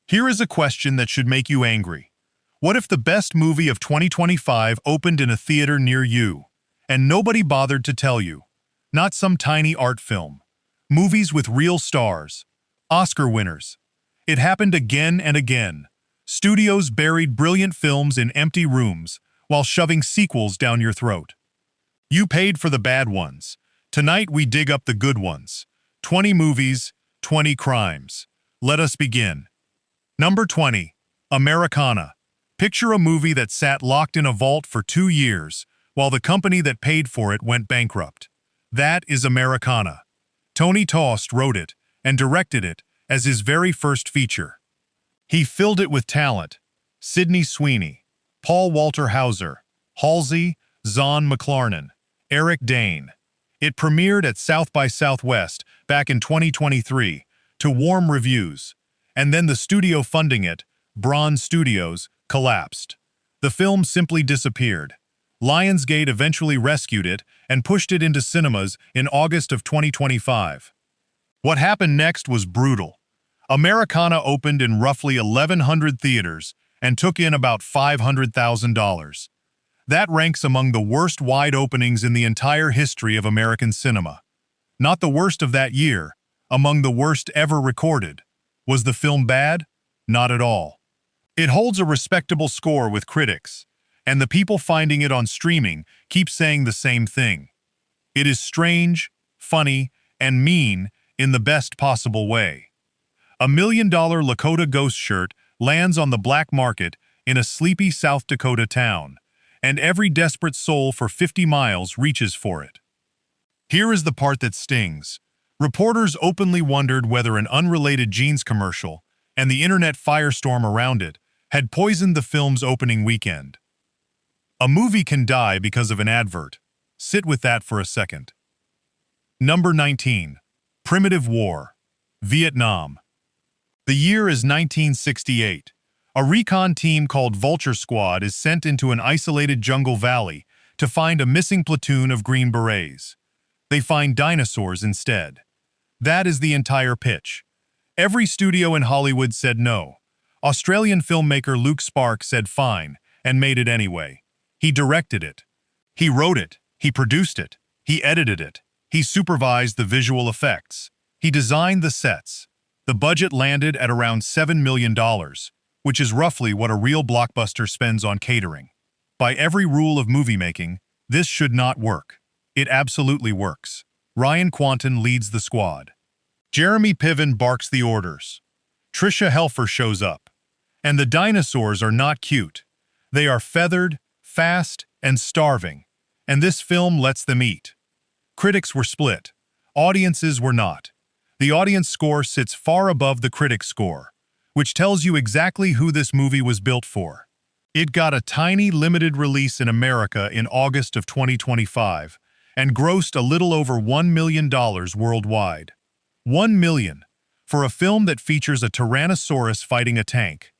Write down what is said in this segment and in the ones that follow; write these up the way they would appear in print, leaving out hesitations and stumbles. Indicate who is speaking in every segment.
Speaker 1: Here is a question that should make you angry. What if the best movie of 2025 opened in a theater near you, and nobody bothered to tell you? Not some tiny art film. Movies with real stars. Oscar winners. It happened again and again. Studios buried brilliant films in empty rooms while shoving sequels down your throat. You paid for the bad ones. Tonight we dig up the good ones. 20 movies, 20 crimes. Let us begin. Number 20. Americana. Picture a movie that sat locked in a vault for 2 years, while the company that paid for it went bankrupt. That is Americana. Tony Tost wrote it and directed it as his very first feature. He filled it with talent. Sydney Sweeney, Paul Walter Hauser, Halsey, Zahn McClarnon, Eric Dane. It premiered at South by Southwest back in 2023 to warm reviews, and then the studio funding it, Bronze Studios, collapsed. The film simply disappeared. Lionsgate eventually rescued it and pushed it into cinemas in August of 2025. What happened next was brutal. Americana opened in roughly 1,100 theaters and took in about $500,000. That ranks among the worst wide openings in the entire history of American cinema. Not the worst of that year, among the worst ever recorded. Was the film bad? Not at all. It holds a respectable score with critics, and the people finding it on streaming keep saying the same thing. It is strange, funny, and mean in the best possible way. $1 million Lakota Ghost shirt lands on the black market in a sleepy South Dakota town, and every desperate soul for 50 miles reaches for it. Here is the part that stings. Reporters openly wondered whether an unrelated jeans commercial, and the internet firestorm around it, had poisoned the film's opening weekend. A movie can die because of an advert. Sit with that for a second. Number 19. Primitive War. Vietnam. The year is 1968. A recon team called Vulture Squad is sent into an isolated jungle valley to find a missing platoon of Green Berets. They find dinosaurs instead. That is the entire pitch. Every studio in Hollywood said no. Australian filmmaker Luke Spark said fine and made it anyway. He directed it. He wrote it. He produced it. He edited it. He supervised the visual effects. He designed the sets. The budget landed at around $7 million, which is roughly what a real blockbuster spends on catering. By every rule of movie making, this should not work. It absolutely works. Ryan Quanten leads the squad. Jeremy Piven barks the orders. Tricia Helfer shows up. And the dinosaurs are not cute. They are feathered, fast, and starving. And this film lets them eat. Critics were split. Audiences were not. The audience score sits far above the critic score, which tells you exactly who this movie was built for. It got a tiny limited release in America in August of 2025 and grossed a little over $1 million worldwide. $1 million for a film that features a Tyrannosaurus fighting a tank.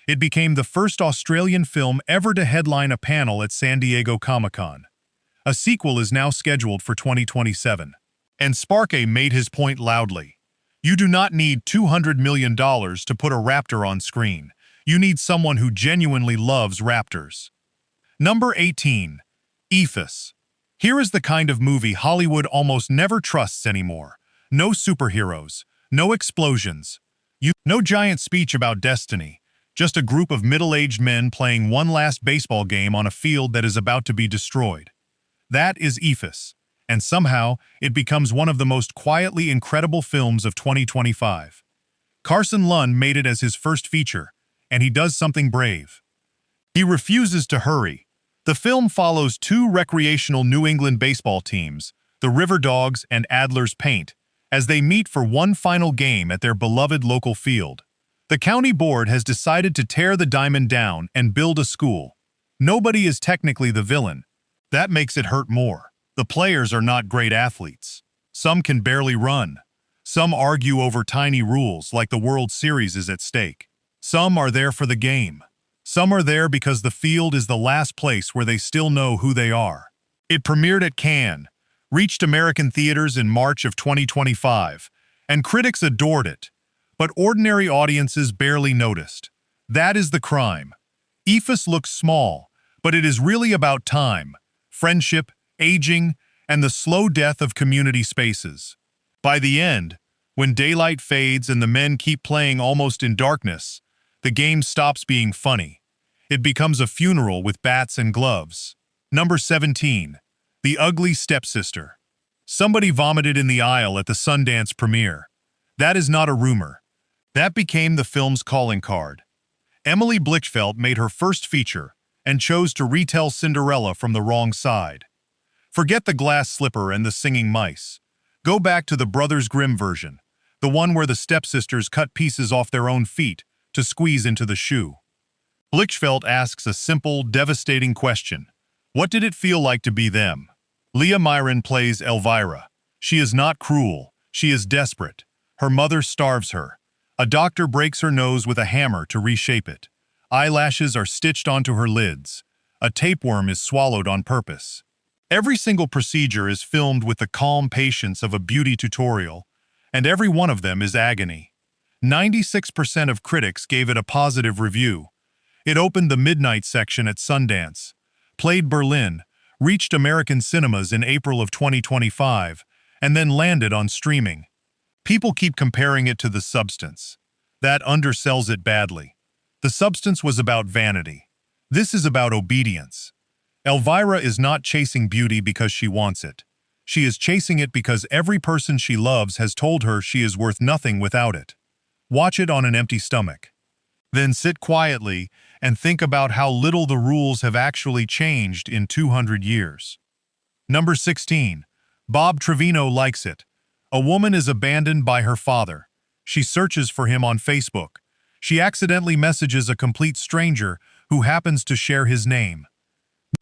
Speaker 1: It became the first Australian film ever to headline a panel at San Diego Comic-Con. A sequel is now scheduled for 2027. And Sparke made his point loudly. You do not need $200 million to put a raptor on screen. You need someone who genuinely loves raptors. Number 18. Ephes. Here is the kind of movie Hollywood almost never trusts anymore. No superheroes. No explosions. No giant speech about destiny. Just a group of middle-aged men playing one last baseball game on a field that is about to be destroyed. That is Ephes. And somehow, it becomes one of the most quietly incredible films of 2025. Carson Lund made it as his first feature, and he does something brave. He refuses to hurry. The film follows 2 recreational New England baseball teams, the River Dogs and Adler's Paint, as they meet for one final game at their beloved local field. The county board has decided to tear the diamond down and build a school. Nobody is technically the villain. That makes it hurt more. The players are not great athletes. Some can barely run. Some argue over tiny rules like the World Series is at stake. Some are there for the game. Some are there because the field is the last place where they still know who they are. It premiered at Cannes, reached American theaters in March of 2025, and critics adored it. But ordinary audiences barely noticed. That is the crime. Ephes looks small, but it is really about time, friendship, aging, and the slow death of community spaces. By the end, when daylight fades and the men keep playing almost in darkness, the game stops being funny. It becomes a funeral with bats and gloves. Number 17. The Ugly Stepsister. Somebody vomited in the aisle at the Sundance premiere. That is not a rumor. That became the film's calling card. Emily Blichfeld made her first feature and chose to retell Cinderella from the wrong side. Forget the glass slipper and the singing mice. Go back to the Brothers Grimm version, the one where the stepsisters cut pieces off their own feet to squeeze into the shoe. Blichfeld asks a simple, devastating question. What did it feel like to be them? Leah Myron plays Elvira. She is not cruel. She is desperate. Her mother starves her. A doctor breaks her nose with a hammer to reshape it. Eyelashes are stitched onto her lids. A tapeworm is swallowed on purpose. Every single procedure is filmed with the calm patience of a beauty tutorial, and every one of them is agony. 96% of critics gave it a positive review. It opened the midnight section at Sundance, played Berlin, reached American cinemas in April of 2025, and then landed on streaming. People keep comparing it to The Substance. That undersells it badly. The Substance was about vanity. This is about obedience. Elvira is not chasing beauty because she wants it. She is chasing it because every person she loves has told her she is worth nothing without it. Watch it on an empty stomach. Then sit quietly and think about how little the rules have actually changed in 200 years. Number 16. Bob Trevino Likes It. A woman is abandoned by her father. She searches for him on Facebook. She accidentally messages a complete stranger who happens to share his name.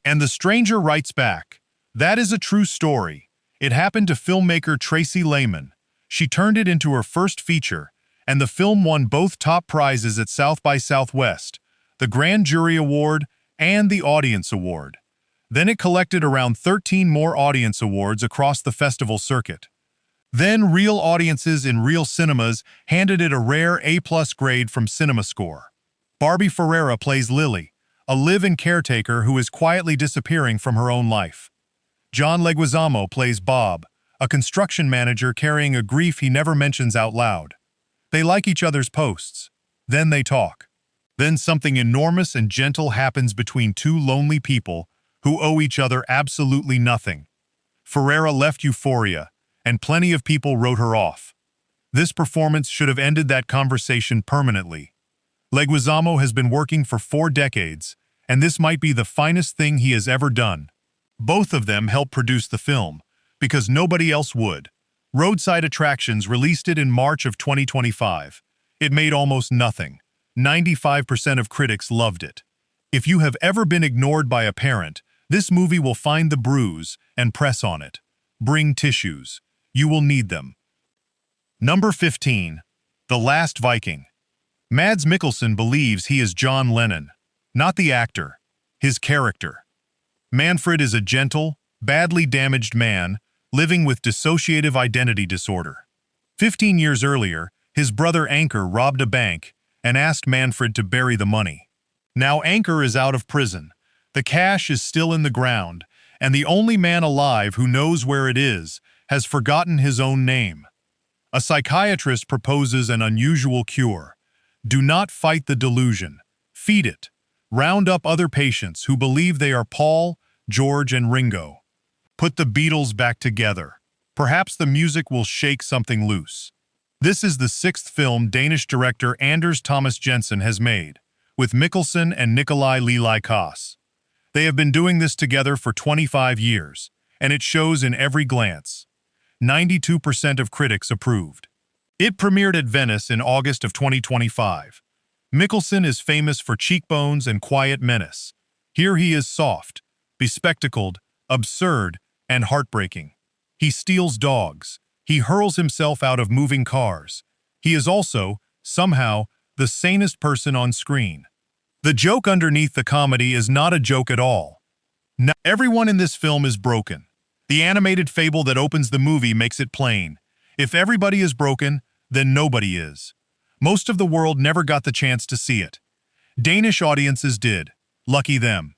Speaker 1: And the stranger writes back, "That is a true story. It happened to filmmaker Tracy Lehman. She turned it into her first feature, and the film won both top prizes at South by Southwest, the Grand Jury Award and the Audience Award. Then it collected around 13 more audience awards across the festival circuit. Then real audiences in real cinemas handed it a rare A+ grade from CinemaScore. Barbie Ferreira plays Lily, a live-in caretaker who is quietly disappearing from her own life. John Leguizamo plays Bob, a construction manager carrying a grief he never mentions out loud. They like each other's posts. Then they talk. Then something enormous and gentle happens between two lonely people who owe each other absolutely nothing. Ferreira left Euphoria, and plenty of people wrote her off. This performance should have ended that conversation permanently. Leguizamo has been working for 4 decades, and this might be the finest thing he has ever done. Both of them helped produce the film, because nobody else would. Roadside Attractions released it in March of 2025. It made almost nothing. 95% of critics loved it. If you have ever been ignored by a parent, this movie will find the bruise and press on it. Bring tissues. You will need them. Number 15. The Last Viking. Mads Mikkelsen believes he is John Lennon, not the actor, his character. Manfred is a gentle, badly damaged man living with dissociative identity disorder. 15 years earlier, his brother Anchor robbed a bank and asked Manfred to bury the money. Now Anchor is out of prison. The cash is still in the ground, and the only man alive who knows where it is has forgotten his own name. A psychiatrist proposes an unusual cure. Do not fight the delusion. Feed it. Round up other patients who believe they are Paul, George, and Ringo. Put the Beatles back together. Perhaps the music will shake something loose. This is the 6th film Danish director Anders Thomas Jensen has made, with Mikkelsen and Nikolai Lilai-Kaas. They have been doing this together for 25 years, and it shows in every glance. 92% of critics approved. It premiered at Venice in August of 2025. Mikkelsen is famous for cheekbones and quiet menace. Here he is soft, bespectacled, absurd, and heartbreaking. He steals dogs. He hurls himself out of moving cars. He is also, somehow, the sanest person on screen. The joke underneath the comedy is not a joke at all. Now, everyone in this film is broken. The animated fable that opens the movie makes it plain. If everybody is broken, then nobody is. Most of the world never got the chance to see it. Danish audiences did. Lucky them.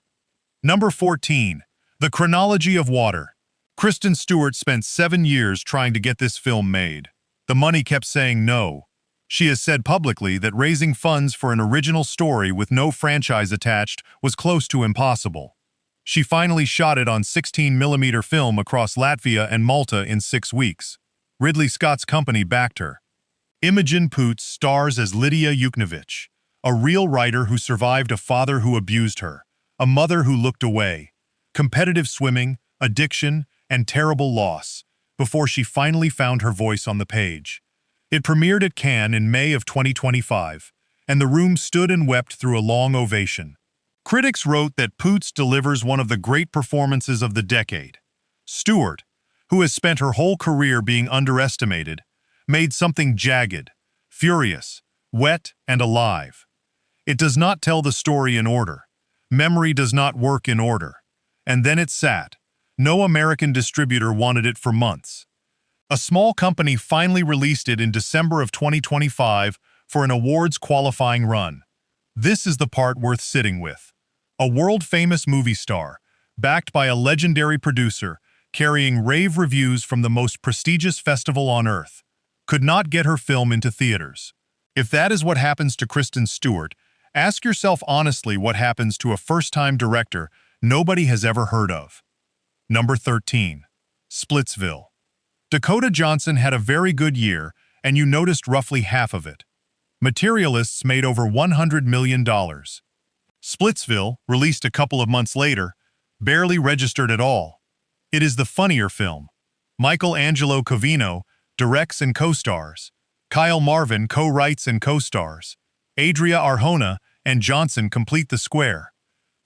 Speaker 1: Number 14. The Chronology of Water. Kristen Stewart spent 7 years trying to get this film made. The money kept saying no. She has said publicly that raising funds for an original story with no franchise attached was close to impossible. She finally shot it on 16mm film across Latvia and Malta in 6 weeks. Ridley Scott's company backed her. Imogen Poots stars as Lydia Yuknovich, a real writer who survived a father who abused her, a mother who looked away, competitive swimming, addiction, and terrible loss, before she finally found her voice on the page. It premiered at Cannes in May of 2025, and the room stood and wept through a long ovation. Critics wrote that Poots delivers one of the great performances of the decade. Stewart, who has spent her whole career being underestimated, made something jagged, furious, wet, and alive. It does not tell the story in order. Memory does not work in order. And then it sat. No American distributor wanted it for months. A small company finally released it in December of 2025 for an awards qualifying run. This is the part worth sitting with. A world-famous movie star, backed by a legendary producer, carrying rave reviews from the most prestigious festival on earth, could not get her film into theaters. If that is what happens to Kristen Stewart, ask yourself honestly what happens to a first-time director nobody has ever heard of. Number 13. Splitsville. Dakota Johnson had a very good year, and you noticed roughly half of it. Materialists made over $100 million. Splitsville, released a couple of months later, barely registered at all. It is the funnier film. Michael Angelo Covino directs and co-stars. Kyle Marvin co-writes and co-stars. Adria Arjona and Johnson complete the square.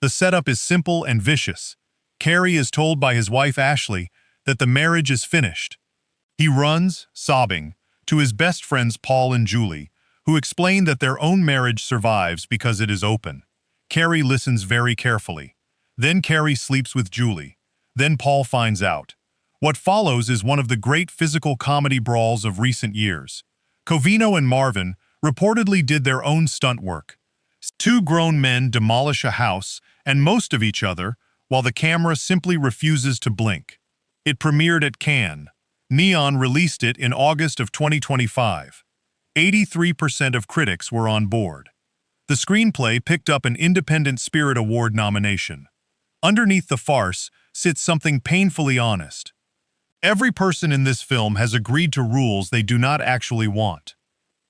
Speaker 1: The setup is simple and vicious. Carrie is told by his wife Ashley that the marriage is finished. He runs, sobbing, to his best friends Paul and Julie, who explain that their own marriage survives because it is open. Carrie listens very carefully. Then Carrie sleeps with Julie. Then Paul finds out. What follows is one of the great physical comedy brawls of recent years. Covino and Marvin reportedly did their own stunt work. 2 grown men demolish a house and most of each other, while the camera simply refuses to blink. It premiered at Cannes. Neon released it in August of 2025. 83% of critics were on board. The screenplay picked up an Independent Spirit Award nomination. Underneath the farce sits something painfully honest. Every person in this film has agreed to rules they do not actually want.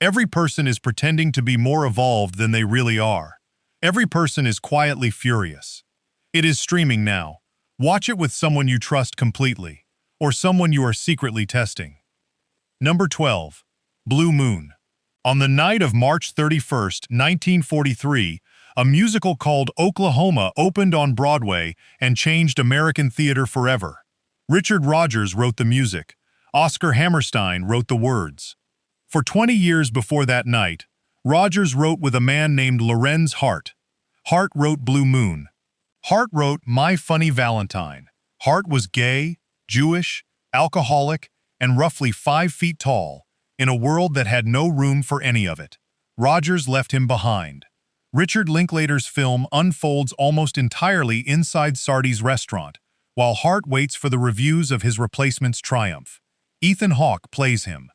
Speaker 1: Every person is pretending to be more evolved than they really are. Every person is quietly furious. It is streaming now. Watch it with someone you trust completely, or someone you are secretly testing. Number 12. Blue Moon. On the night of March 31st, 1943, a musical called Oklahoma opened on Broadway and changed American theater forever. Richard Rodgers wrote the music. Oscar Hammerstein wrote the words. For 20 years before that night, Rodgers wrote with a man named Lorenz Hart. Hart wrote Blue Moon. Hart wrote My Funny Valentine. Hart was gay, Jewish, alcoholic, and roughly 5 feet tall, in a world that had no room for any of it. Rodgers left him behind. Richard Linklater's film unfolds almost entirely inside Sardi's restaurant, while Hart waits for the reviews of his replacement's triumph. Ethan Hawke plays him.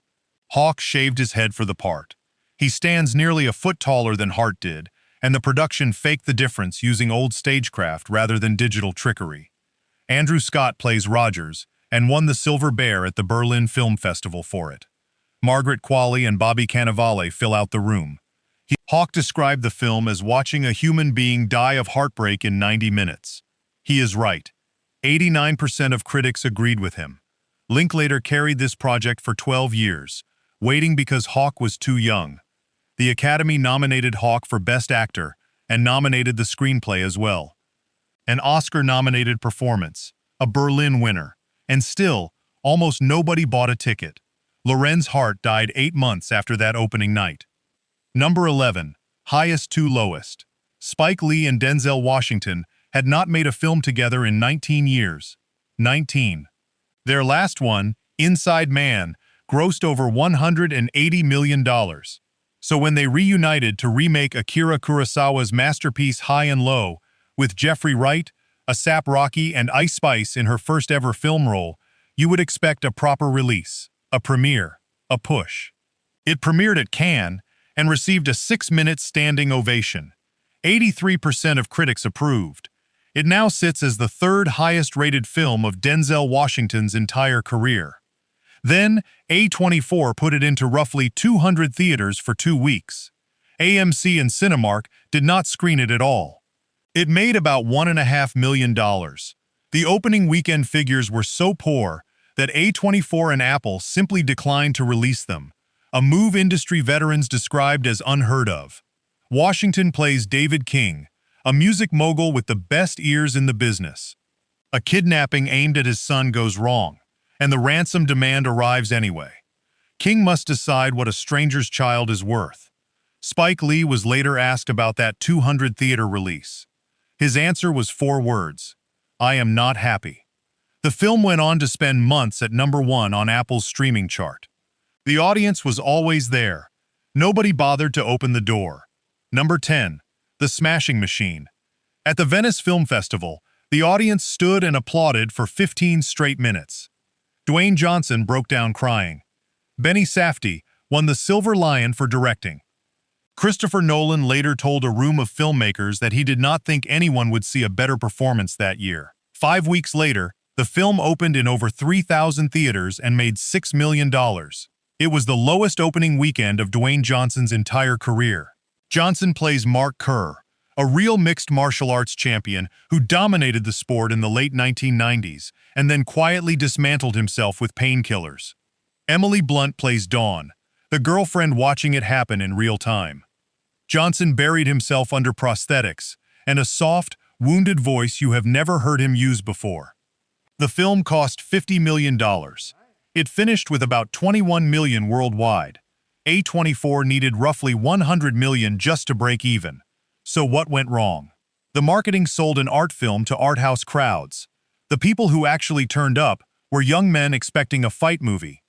Speaker 1: Hawke shaved his head for the part. He stands nearly a foot taller than Hart did, and the production faked the difference using old stagecraft rather than digital trickery. Andrew Scott plays Rodgers, and won the Silver Bear at the Berlin Film Festival for it. Margaret Qualley and Bobby Cannavale fill out the room. Hawke described the film as watching a human being die of heartbreak in 90 minutes. He is right. 89% of critics agreed with him. Linklater carried this project for 12 years, waiting because Hawke was too young. The Academy nominated Hawke for Best Actor and nominated the screenplay as well. An Oscar-nominated performance, a Berlin winner, and still, almost nobody bought a ticket. Lorenz Hart died 8 months after that opening night. Number 11. Highest to Lowest. Spike Lee and Denzel Washington had not made a film together in 19 years. 19. Their last one, Inside Man, grossed over $180 million. So when they reunited to remake Akira Kurosawa's masterpiece High and Low, with Jeffrey Wright, ASAP Rocky, and Ice Spice in her first ever film role, you would expect a proper release, a premiere, a push. It premiered at Cannes and received a 6-minute standing ovation. 83% of critics approved. It now sits as the third highest-rated film of Denzel Washington's entire career. Then, A24 put it into roughly 200 theaters for 2 weeks. AMC and Cinemark did not screen it at all. It made about $1.5 million. The opening weekend figures were so poor that A24 and Apple simply declined to release them, a move industry veterans described as unheard of. Washington plays David King, a music mogul with the best ears in the business. A kidnapping aimed at his son goes wrong, and the ransom demand arrives anyway. King must decide what a stranger's child is worth. Spike Lee was later asked about that 200-theater release. His answer was 4 words: "I am not happy." The film went on to spend months at #1 on Apple's streaming chart. The audience was always there. Nobody bothered to open the door. Number 10. The Smashing Machine. At the Venice Film Festival, the audience stood and applauded for 15 straight minutes. Dwayne Johnson broke down crying. Benny Safdie won the Silver Lion for directing. Christopher Nolan later told a room of filmmakers that he did not think anyone would see a better performance that year. 5 weeks later, the film opened in over 3,000 theaters and made $6 million. It was the lowest opening weekend of Dwayne Johnson's entire career. Johnson plays Mark Kerr, a real mixed martial arts champion who dominated the sport in the late 1990s and then quietly dismantled himself with painkillers. Emily Blunt plays Dawn, the girlfriend watching it happen in real time. Johnson buried himself under prosthetics and a soft, wounded voice you have never heard him use before. The film cost $50 million. It finished with about $21 million worldwide. A24 needed roughly $100 million just to break even. So what went wrong? The marketing sold an art film to art house crowds. The people who actually turned up were young men expecting a fight movie.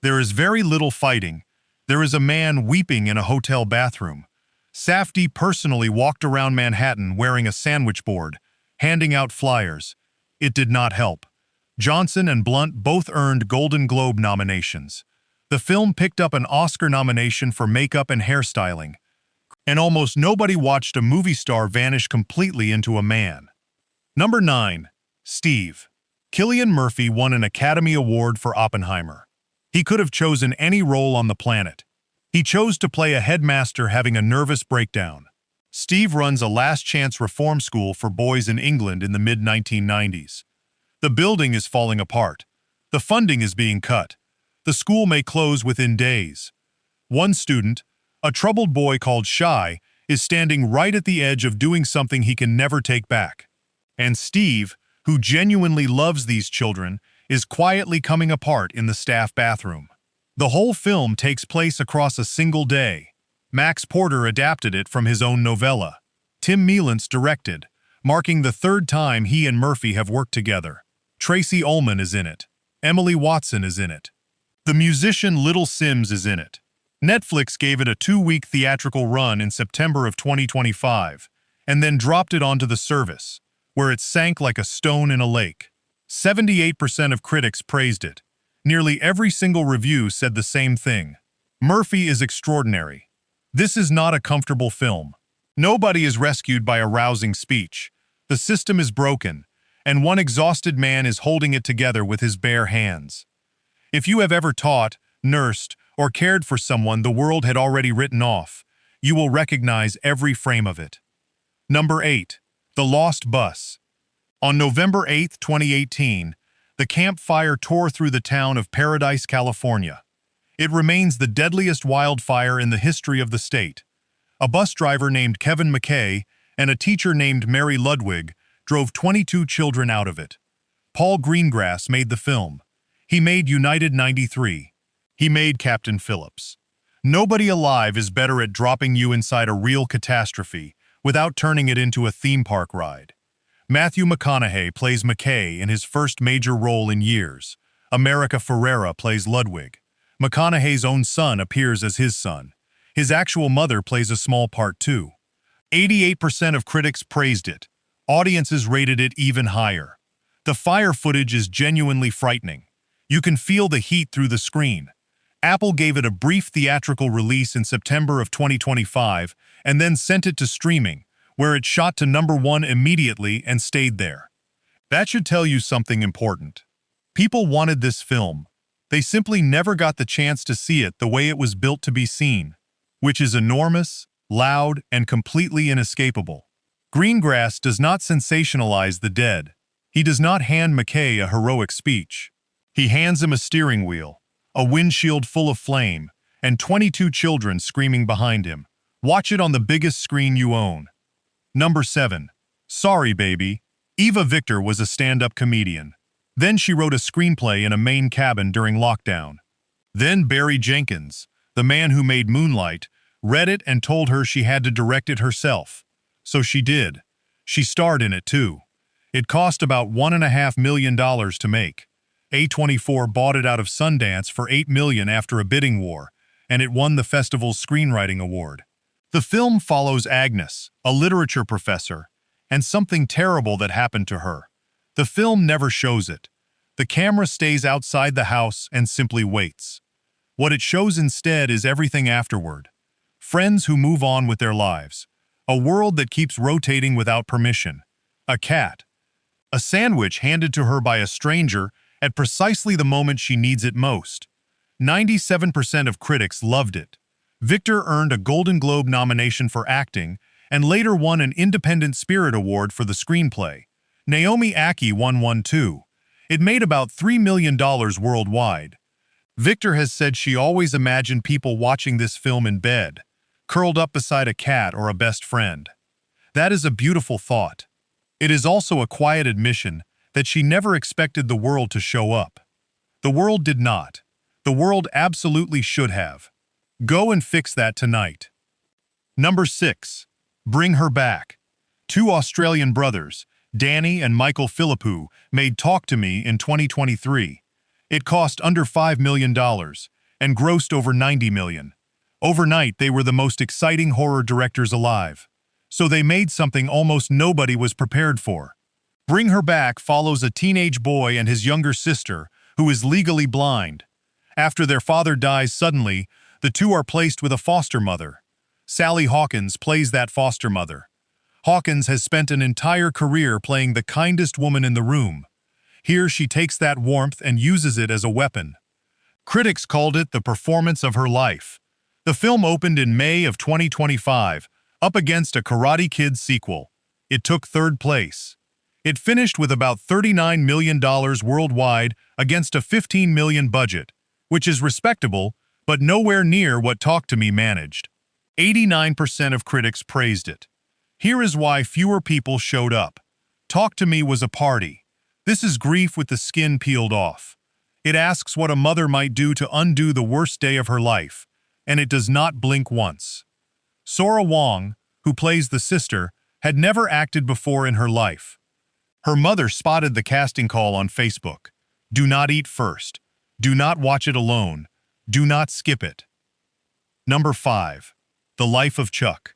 Speaker 1: There is very little fighting. There is a man weeping in a hotel bathroom. Safdie personally walked around Manhattan wearing a sandwich board, handing out flyers. It did not help. Johnson and Blunt both earned Golden Globe nominations. The film picked up an Oscar nomination for makeup and hairstyling, and almost nobody watched a movie star vanish completely into a man. Number 9. Steve. Cillian Murphy won an Academy Award for Oppenheimer. He could have chosen any role on the planet. He chose to play a headmaster having a nervous breakdown. Steve runs a last-chance reform school for boys in England in the mid-1990s. The building is falling apart. The funding is being cut. The school may close within days. One student, a troubled boy called Shy, is standing right at the edge of doing something he can never take back. And Steve, who genuinely loves these children, is quietly coming apart in the staff bathroom. The whole film takes place across a single day. Max Porter adapted it from his own novella. Tim Mielance directed, marking the 3rd time he and Murphy have worked together. Tracy Ullman is in it. Emily Watson is in it. The musician Little Simz is in it. Netflix gave it a 2-week theatrical run in September of 2025, and then dropped it onto the service, where it sank like a stone in a lake. 78% of critics praised it. Nearly every single review said the same thing. Murphy is extraordinary. This is not a comfortable film. Nobody is rescued by a rousing speech. The system is broken, and one exhausted man is holding it together with his bare hands. If you have ever taught, nursed, or cared for someone the world had already written off, you will recognize every frame of it. Number 8. The Lost Bus. On November 8, 2018, the campfire tore through the town of Paradise, California. It remains the deadliest wildfire in the history of the state. A bus driver named Kevin McKay and a teacher named Mary Ludwig drove 22 children out of it. Paul Greengrass made the film. He made United 93. He made Captain Phillips. Nobody alive is better at dropping you inside a real catastrophe without turning it into a theme park ride. Matthew McConaughey plays McKay in his first major role in years. America Ferrera plays Ludwig. McConaughey's own son appears as his son. His actual mother plays a small part too. 88% of critics praised it. Audiences rated it even higher. The fire footage is genuinely frightening. You can feel the heat through the screen. Apple gave it a brief theatrical release in September of 2025 and then sent it to streaming, where it shot to #1 immediately and stayed there. That should tell you something important. People wanted this film. They simply never got the chance to see it the way it was built to be seen, which is enormous, loud, and completely inescapable. Greengrass does not sensationalize the dead. He does not hand McKay a heroic speech. He hands him a steering wheel, a windshield full of flame, and 22 children screaming behind him. Watch it on the biggest screen you own. Number 7. Sorry, Baby. Eva Victor was a stand-up comedian. Then she wrote a screenplay in a Maine cabin during lockdown. Then Barry Jenkins, the man who made Moonlight, read it and told her she had to direct it herself. So she did. She starred in it too. It cost about $1.5 million to make. A24 bought it out of Sundance for $8 million after a bidding war, and it won the festival's screenwriting award. The film follows Agnes, a literature professor, and something terrible that happened to her. The film never shows it. The camera stays outside the house and simply waits. What it shows instead is everything afterward. Friends who move on with their lives. A world that keeps rotating without permission. A cat. A sandwich handed to her by a stranger at precisely the moment she needs it most. 97% of critics loved it. Victor earned a Golden Globe nomination for acting and later won an Independent Spirit Award for the screenplay. Naomi Ackie won one too. It made about $3 million worldwide. Victor has said she always imagined people watching this film in bed, curled up beside a cat or a best friend. That is a beautiful thought. It is also a quiet admission that she never expected the world to show up. The world did not. The world absolutely should have. Go and fix that tonight. Number 6. Bring Her Back. Two Australian brothers, Danny and Michael Philippou, made Talk to Me in 2023. It cost under $5 million and grossed over $90 million. Overnight, they were the most exciting horror directors alive. So they made something almost nobody was prepared for. Bring Her Back follows a teenage boy and his younger sister, who is legally blind. After their father dies suddenly, the two are placed with a foster mother. Sally Hawkins plays that foster mother. Hawkins has spent an entire career playing the kindest woman in the room. Here she takes that warmth and uses it as a weapon. Critics called it the performance of her life. The film opened in May of 2025, up against a Karate Kid sequel. It took third place. It finished with about $39 million worldwide against a $15 million budget, which is respectable, but nowhere near what Talk to Me managed. 89% of critics praised it. Here is why fewer people showed up. Talk to Me was a party. This is grief with the skin peeled off. It asks what a mother might do to undo the worst day of her life, and it does not blink once. Sora Wong, who plays the sister, had never acted before in her life. Her mother spotted the casting call on Facebook. Do not eat first. Do not watch it alone. Do not skip it. Number 5. The Life of Chuck.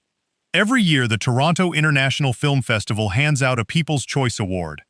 Speaker 1: Every year, the Toronto International Film Festival hands out a People's Choice Award.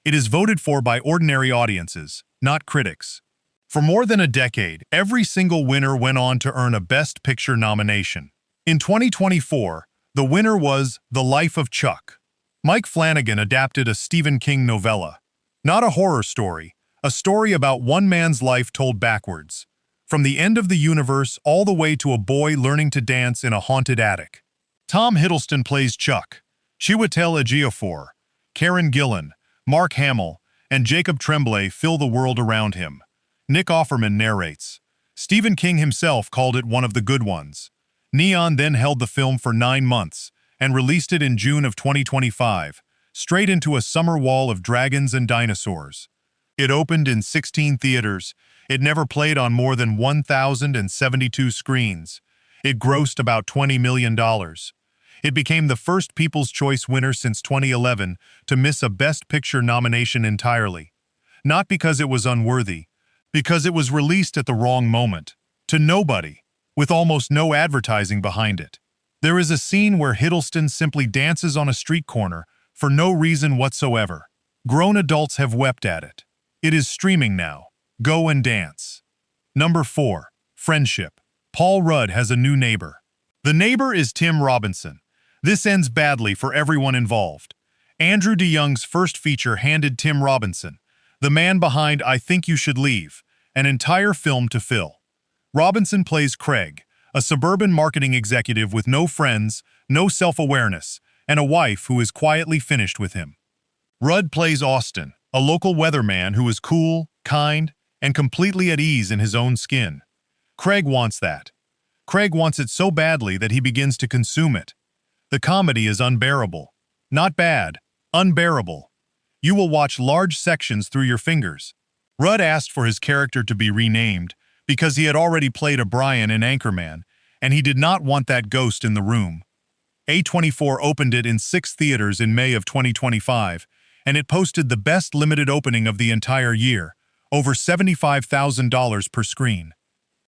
Speaker 1: It is voted for by ordinary audiences, not critics. For more than a decade, every single winner went on to earn a Best Picture nomination. In 2024, the winner was The Life of Chuck. Mike Flanagan adapted a Stephen King novella. Not a horror story, a story about one man's life told backwards. From the end of the universe all the way to a boy learning to dance in a haunted attic. Tom Hiddleston plays Chuck. Chiwetel Ejiofor, Karen Gillan, Mark Hamill, and Jacob Tremblay fill the world around him. Nick Offerman narrates. Stephen King himself called it one of the good ones. Neon then held the film for 9 months and released it in June of 2025, straight into a summer wall of dragons and dinosaurs. It opened in 16 theaters. It never played on more than 1,072 screens. It grossed about $20 million. It became the first People's Choice winner since 2011 to miss a Best Picture nomination entirely. Not because it was unworthy, because it was released at the wrong moment. To nobody. with almost no advertising behind it. There is a scene where Hiddleston simply dances on a street corner for no reason whatsoever. Grown adults have wept at it. It is streaming now. Go and dance. Number 4. Friendship. Paul Rudd has a new neighbor. The neighbor is Tim Robinson. This ends badly for everyone involved. Andrew DeYoung's first feature handed Tim Robinson, the man behind I Think You Should Leave, an entire film to fill. Robinson plays Craig, a suburban marketing executive with no friends, no self-awareness, and a wife who is quietly finished with him. Rudd plays Austin, a local weatherman who is cool, kind, and completely at ease in his own skin. Craig wants that. Craig wants it so badly that he begins to consume it. The comedy is unbearable. Not bad, unbearable. You will watch large sections through your fingers. Rudd asked for his character to be renamed because he had already played O'Brien in Anchorman, and he did not want that ghost in the room. A24 opened it in 6 theaters in May of 2025, and it posted the best limited opening of the entire year, over $75,000 per screen.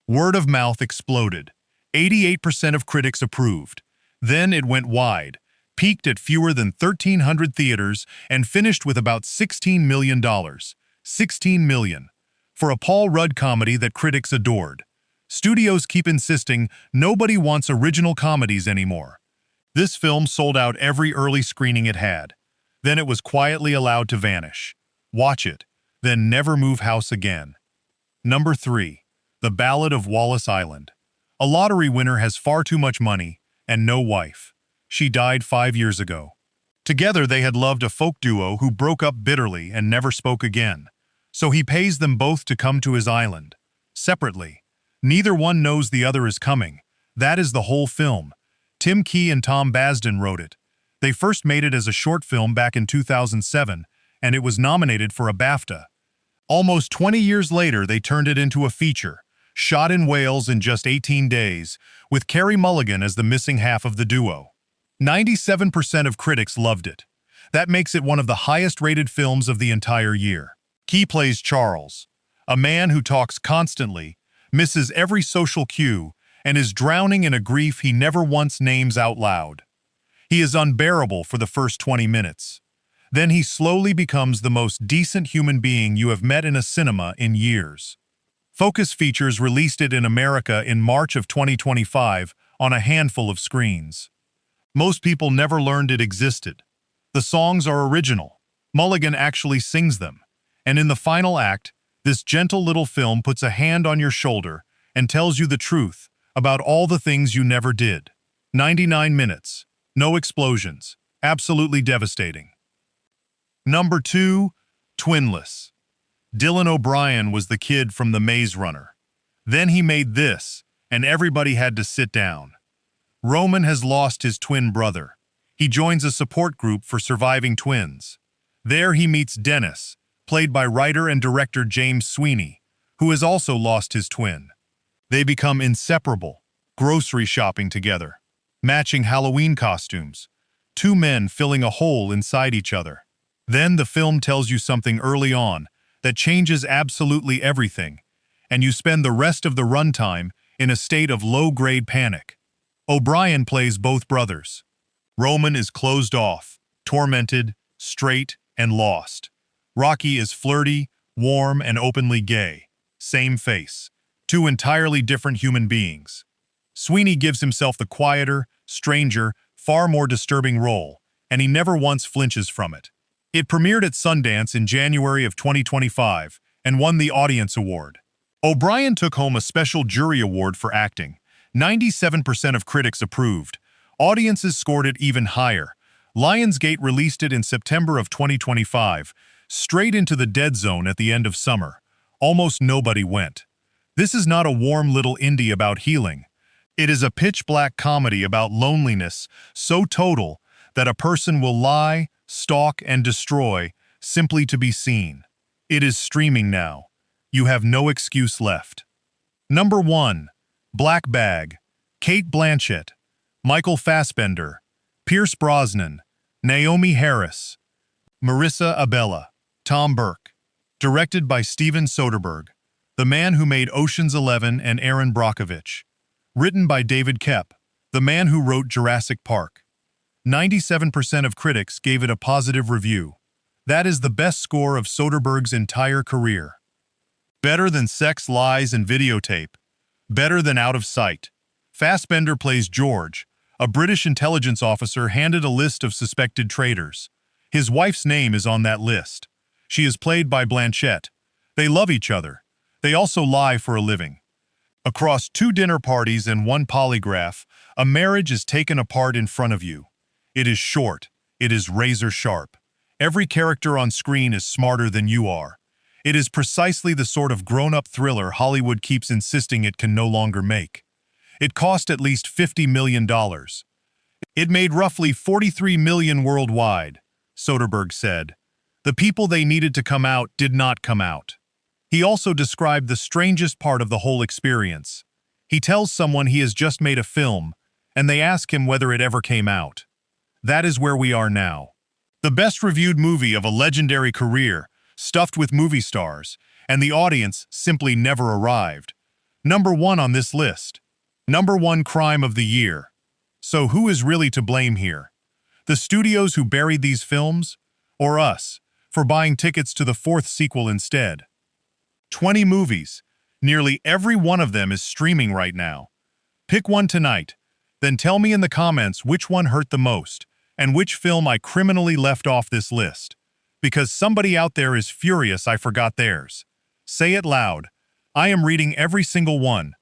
Speaker 1: Word of mouth exploded. 88% of critics approved. Then it went wide, peaked at fewer than 1,300 theaters, and finished with about $16 million. $16 million. For a Paul Rudd comedy that critics adored. Studios keep insisting nobody wants original comedies anymore. This film sold out every early screening it had. Then it was quietly allowed to vanish. Watch it, then never move house again. Number 3. The Ballad of Wallace Island. A lottery winner has far too much money and no wife. She died 5 years ago. Together they had loved a folk duo who broke up bitterly and never spoke again. So he pays them both to come to his island. Separately. Neither one knows the other is coming. That is the whole film. Tim Key and Tom Basden wrote it. They first made it as a short film back in 2007, and it was nominated for a BAFTA. Almost 20 years later, they turned it into a feature, shot in Wales in just 18 days, with Carey Mulligan as the missing half of the duo. 97% of critics loved it. That makes it one of the highest-rated films of the entire year. Key plays Charles, a man who talks constantly, misses every social cue, and is drowning in a grief he never once names out loud. He is unbearable for the first 20 minutes. Then he slowly becomes the most decent human being you have met in a cinema in years. Focus Features released it in America in March of 2025 on a handful of screens. Most people never learned it existed. The songs are original. Mulligan actually sings them. And in the final act, this gentle little film puts a hand on your shoulder and tells you the truth about all the things you never did. 99 minutes. No explosions. Absolutely devastating. Number 2, Twinless. Dylan O'Brien was the kid from The Maze Runner. Then he made this, and everybody had to sit down. Roman has lost his twin brother. He joins a support group for surviving twins. There he meets Dennis, played by writer and director James Sweeney, who has also lost his twin. They become inseparable, grocery shopping together, matching Halloween costumes, 2 men filling a hole inside each other. Then the film tells you something early on that changes absolutely everything, and you spend the rest of the runtime in a state of low-grade panic. O'Brien plays both brothers. Roman is closed off, tormented, straight, and lost. Rocky is flirty, warm, and openly gay. Same face. 2 entirely different human beings. Sweeney gives himself the quieter, stranger, far more disturbing role, and he never once flinches from it. It premiered at Sundance in January of 2025 and won the Audience Award. O'Brien took home a special jury award for acting. 97% of critics approved. Audiences scored it even higher. Lionsgate released it in September of 2025, straight into the dead zone at the end of summer. Almost nobody went. This is not a warm little indie about healing. It is a pitch-black comedy about loneliness so total that a person will lie, stalk, and destroy simply to be seen. It is streaming now. You have no excuse left. Number 1. Black Bag. Cate Blanchett, Michael Fassbender, Pierce Brosnan, Naomi Harris, Marissa Abela, Tom Burke. Directed by Steven Soderbergh, the man who made Ocean's 11 and Aaron Brockovich. Written by David Koepp, the man who wrote Jurassic Park. 97% of critics gave it a positive review. That is the best score of Soderbergh's entire career. Better than Sex, Lies, and Videotape. Better than Out of Sight. Fassbender plays George, a British intelligence officer handed a list of suspected traitors. His wife's name is on that list. She is played by Blanchett. They love each other. They also lie for a living. Across 2 dinner parties and 1 polygraph, a marriage is taken apart in front of you. It is short. It is razor sharp. Every character on screen is smarter than you are. It is precisely the sort of grown-up thriller Hollywood keeps insisting it can no longer make. It cost at least $50 million. It made roughly $43 million worldwide, Soderbergh said. The people they needed to come out did not come out. He also described the strangest part of the whole experience. He tells someone he has just made a film, and they ask him whether it ever came out. That is where we are now. The best-reviewed movie of a legendary career, stuffed with movie stars, and the audience simply never arrived. Number 1 on this list. Number 1 crime of the year. So who is really to blame here? The studios who buried these films? Or us, for buying tickets to the 4th sequel instead? 20 movies. Nearly every one of them is streaming right now. Pick one tonight, then tell me in the comments which one hurt the most, and which film I criminally left off this list. Because somebody out there is furious I forgot theirs. Say it loud. I am reading every single one.